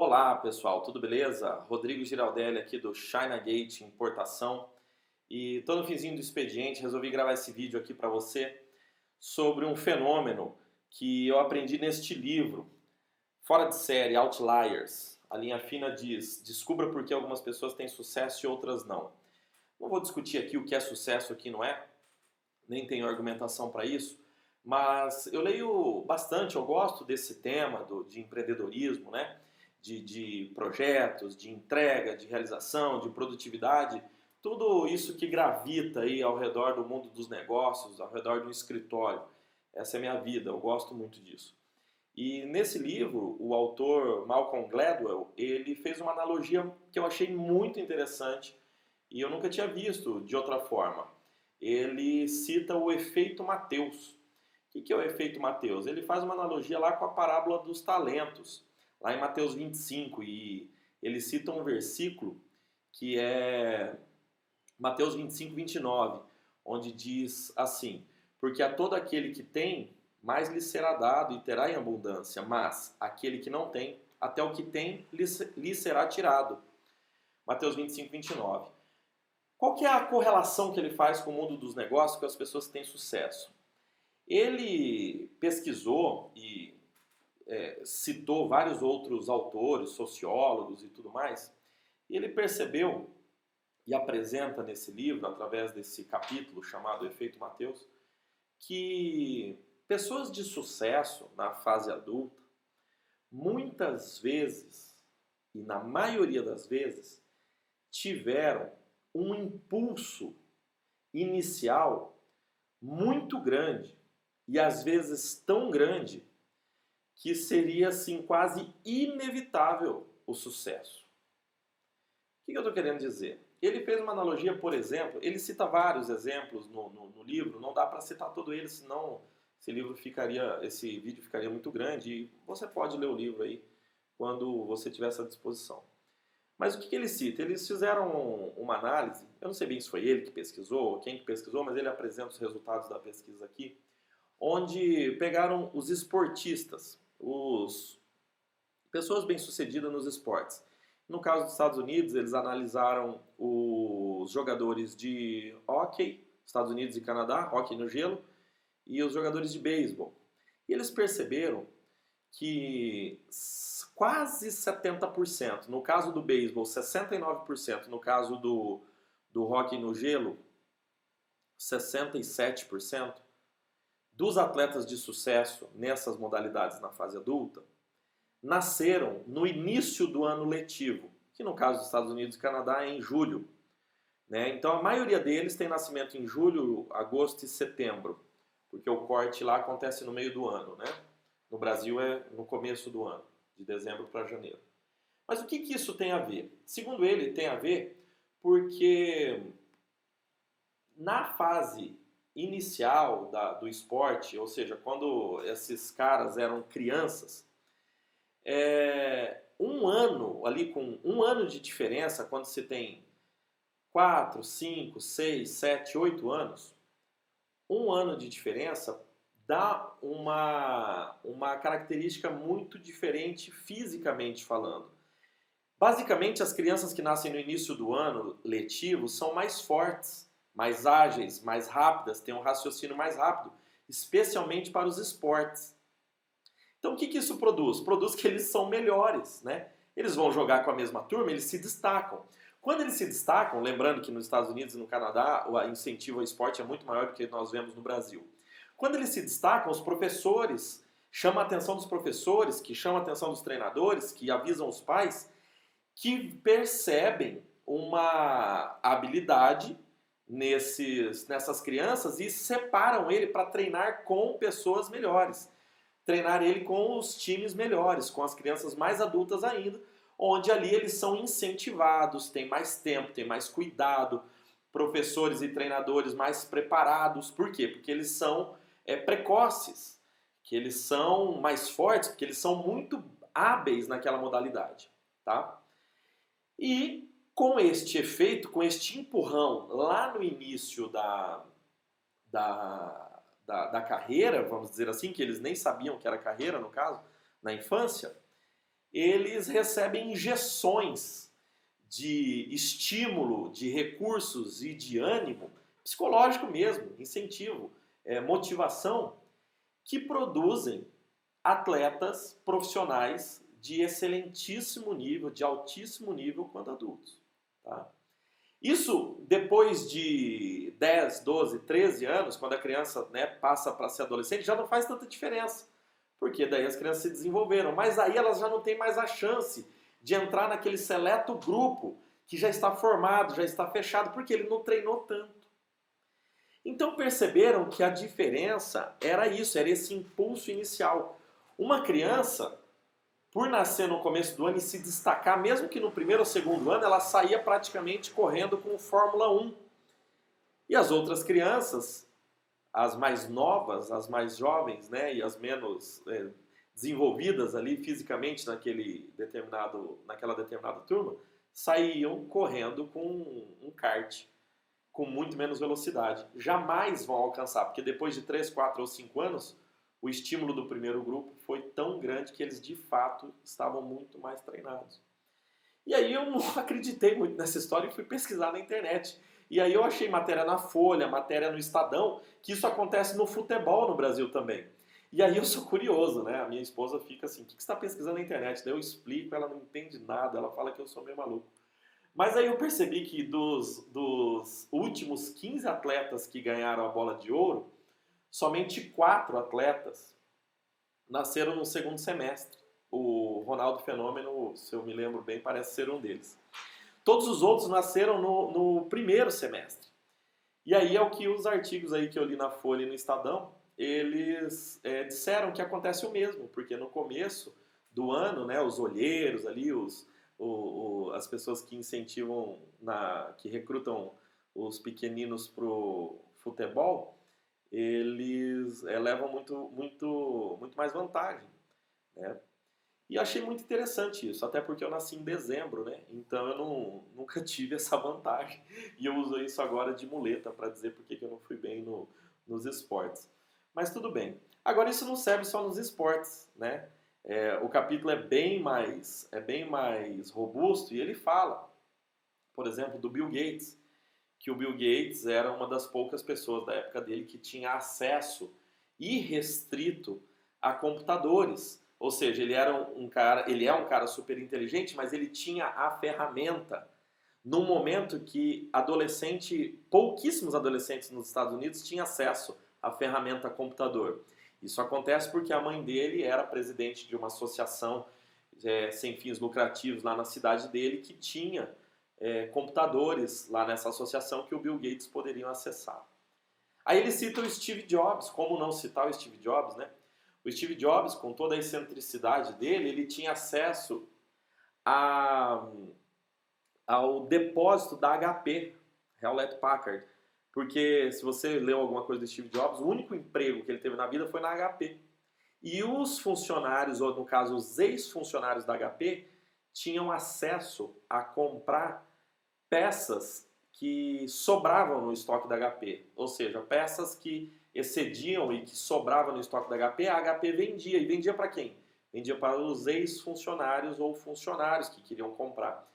Olá pessoal, tudo beleza? Rodrigo Giraldelli aqui do China Gate Importação e tô no finzinho do expediente, resolvi gravar esse vídeo aqui para você sobre um fenômeno que eu aprendi neste livro, Fora de Série, Outliers. A linha fina diz, descubra por que algumas pessoas têm sucesso e outras não. Não vou discutir aqui o que é sucesso e o que não é, nem tenho argumentação para isso, mas eu leio bastante, eu gosto desse tema de empreendedorismo, né? De projetos, de entrega, de realização, de produtividade, tudo isso que gravita aí ao redor do mundo dos negócios, ao redor do escritório. Essa é a minha vida, eu gosto muito disso. E nesse livro, o autor Malcolm Gladwell, ele fez uma analogia que eu achei muito interessante e eu nunca tinha visto de outra forma. Ele cita o efeito Mateus. O que é o efeito Mateus? Ele faz uma analogia lá com a parábola dos talentos, lá em Mateus 25, e ele cita um versículo que é Mateus 25, 29, onde diz assim: porque a todo aquele que tem, mais lhe será dado e terá em abundância, mas aquele que não tem, até o que tem lhe será tirado. Mateus 25, 29. Qual que é a correlação que ele faz com o mundo dos negócios, com as pessoas que têm sucesso? Ele pesquisou e citou vários outros autores, sociólogos e tudo mais, e ele percebeu e apresenta nesse livro, através desse capítulo chamado Efeito Mateus, que pessoas de sucesso na fase adulta, muitas vezes, e na maioria das vezes, tiveram um impulso inicial muito grande, e às vezes tão grande, que seria assim quase inevitável o sucesso. O que eu estou querendo dizer? Ele fez uma analogia, por exemplo, ele cita vários exemplos no livro, não dá para citar todo ele, senão esse vídeo ficaria muito grande e você pode ler o livro aí quando você tiver essa disposição. Mas o que ele cita? Eles fizeram uma análise, eu não sei bem se foi ele que pesquisou, ou quem que pesquisou, mas ele apresenta os resultados da pesquisa aqui, onde pegaram os esportistas, os pessoas bem-sucedidas nos esportes. No caso dos Estados Unidos, eles analisaram os jogadores de hóquei, Estados Unidos e Canadá, hóquei no gelo, e os jogadores de beisebol. E eles perceberam que quase 70%, no caso do beisebol, 69%, no caso do hóquei no gelo, 67%, dos atletas de sucesso nessas modalidades na fase adulta, nasceram no início do ano letivo, que no caso dos Estados Unidos e Canadá é em julho. Né? Então a maioria deles tem nascimento em julho, agosto e setembro, porque o corte lá acontece no meio do ano. Né? No Brasil é no começo do ano, de dezembro para janeiro. Mas o que isso tem a ver? Segundo ele, tem a ver porque na fase inicial do esporte, ou seja, quando esses caras eram crianças, um ano, ali com um ano de diferença, quando você tem 4, 5, 6, 7, 8 anos, um ano de diferença dá uma característica muito diferente fisicamente falando. Basicamente, as crianças que nascem no início do ano letivo são mais fortes, mais ágeis, mais rápidas, têm um raciocínio mais rápido, especialmente para os esportes. Então o que isso produz? Produz que eles são melhores, né? Eles vão jogar com a mesma turma, eles se destacam. Quando eles se destacam, lembrando que nos Estados Unidos e no Canadá o incentivo ao esporte é muito maior do que nós vemos no Brasil. Quando eles se destacam, os professores chamam a atenção dos professores, que chamam a atenção dos treinadores, que avisam os pais, que percebem uma habilidade nessas crianças e separam ele para treinar com pessoas melhores. Treinar ele com os times melhores, com as crianças mais adultas ainda, onde ali eles são incentivados, têm mais tempo, têm mais cuidado, professores e treinadores mais preparados. Por quê? Porque eles são precoces, que eles são mais fortes, porque eles são muito hábeis naquela modalidade. Tá? E com este efeito, com este empurrão lá no início da carreira, vamos dizer assim, que eles nem sabiam que era carreira no caso, na infância, eles recebem injeções de estímulo, de recursos e de ânimo, psicológico mesmo, incentivo, motivação, que produzem atletas profissionais de excelentíssimo nível, de altíssimo nível quando adultos. Tá? Isso, depois de 10, 12, 13 anos, quando a criança, né, passa para ser adolescente, já não faz tanta diferença. Porque daí as crianças se desenvolveram. Mas aí elas já não têm mais a chance de entrar naquele seleto grupo que já está formado, já está fechado, porque ele não treinou tanto. Então perceberam que a diferença era isso, era esse impulso inicial. Uma criança, por nascer no começo do ano e se destacar, mesmo que no primeiro ou segundo ano, ela saía praticamente correndo com Fórmula 1. E as outras crianças, as mais novas, as mais jovens, né, e as menos desenvolvidas ali fisicamente naquela determinada turma, saíam correndo com um kart, com muito menos velocidade. Jamais vão alcançar, porque depois de 3, 4 ou 5 anos, o estímulo do primeiro grupo foi tão grande que eles de fato estavam muito mais treinados. E aí eu não acreditei muito nessa história e fui pesquisar na internet. E aí eu achei matéria na Folha, matéria no Estadão, que isso acontece no futebol no Brasil também. E aí eu sou curioso, né? A minha esposa fica assim, o que você está pesquisando na internet? Daí eu explico, ela não entende nada, ela fala que eu sou meio maluco. Mas aí eu percebi que dos últimos 15 atletas que ganharam a bola de ouro, somente 4 atletas nasceram no segundo semestre. O Ronaldo Fenômeno, se eu me lembro bem, parece ser um deles. Todos os outros nasceram no primeiro semestre. E aí é o que os artigos aí que eu li na Folha e no Estadão, eles disseram que acontece o mesmo, porque no começo do ano, né, os olheiros ali, as pessoas que incentivam, que recrutam os pequeninos para o futebol, eles levam muito mais vantagem, né? E achei muito interessante isso, até porque eu nasci em dezembro, né? Então eu nunca tive essa vantagem. E eu uso isso agora de muleta para dizer por que eu não fui bem nos esportes. Mas tudo bem. Agora isso não serve só nos esportes, né? O capítulo é bem mais robusto e ele fala, por exemplo, do Bill Gates, que o Bill Gates era uma das poucas pessoas da época dele que tinha acesso irrestrito a computadores. Ou seja, ele é um cara super inteligente, mas ele tinha a ferramenta num momento que pouquíssimos adolescentes nos Estados Unidos tinham acesso à ferramenta computador. Isso acontece porque a mãe dele era presidente de uma associação sem fins lucrativos lá na cidade dele que tinha computadores lá nessa associação que o Bill Gates poderiam acessar. Aí ele cita o Steve Jobs, como não citar o Steve Jobs, né? O Steve Jobs, com toda a excentricidade dele, ele tinha acesso ao depósito da HP, Hewlett Packard, porque se você leu alguma coisa do Steve Jobs, o único emprego que ele teve na vida foi na HP. E os funcionários, ou no caso os ex-funcionários da HP, tinham acesso a comprar peças que sobravam no estoque da HP, ou seja, peças que excediam e que sobravam no estoque da HP, a HP vendia. E vendia para quem? Vendia para os ex-funcionários ou funcionários que queriam comprar.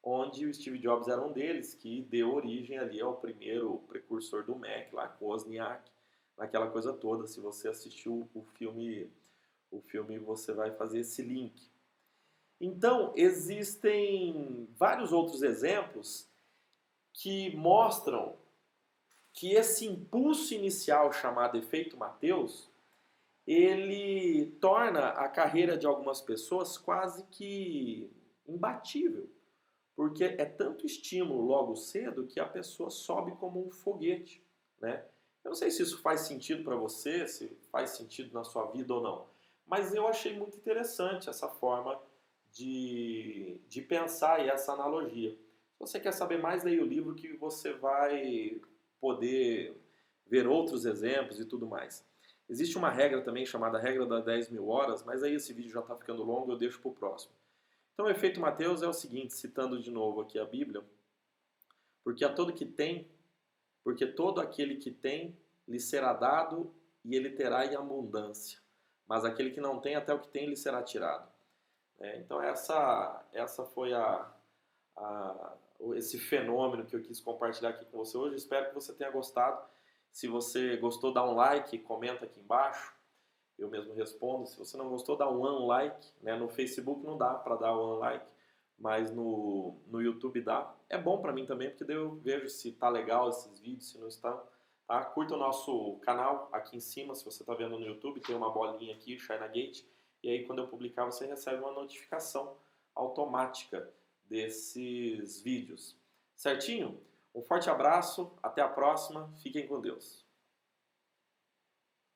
Onde o Steve Jobs era um deles, que deu origem ali ao primeiro precursor do Mac, lá com Wozniak, naquela coisa toda. Se você assistiu o filme você vai fazer esse link. Então, existem vários outros exemplos que mostram que esse impulso inicial chamado efeito Mateus, ele torna a carreira de algumas pessoas quase que imbatível, porque é tanto estímulo logo cedo que a pessoa sobe como um foguete, né? Eu não sei se isso faz sentido para você, se faz sentido na sua vida ou não, mas eu achei muito interessante essa forma de pensar e essa analogia. Se você quer saber mais, leia o livro que você vai poder ver outros exemplos e tudo mais. Existe uma regra também chamada regra das 10.000 horas, mas aí esse vídeo já está ficando longo, eu deixo para o próximo. Então o efeito Mateus é o seguinte, citando de novo aqui a Bíblia, porque todo aquele que tem lhe será dado e ele terá em abundância, mas aquele que não tem, até o que tem lhe será tirado. Então essa foi esse fenômeno que eu quis compartilhar aqui com você hoje. Espero que você tenha gostado. Se você gostou, dá um like, comenta aqui embaixo. Eu mesmo respondo. Se você não gostou, dá um unlike. Né? No Facebook não dá para dar um unlike, mas no YouTube dá. É bom para mim também, porque daí eu vejo se tá legal esses vídeos, se não estão. Tá? Curta o nosso canal aqui em cima, se você está vendo no YouTube, tem uma bolinha aqui, China Gate, e aí quando eu publicar você recebe uma notificação automática desses vídeos. Certinho? Um forte abraço, até a próxima, fiquem com Deus.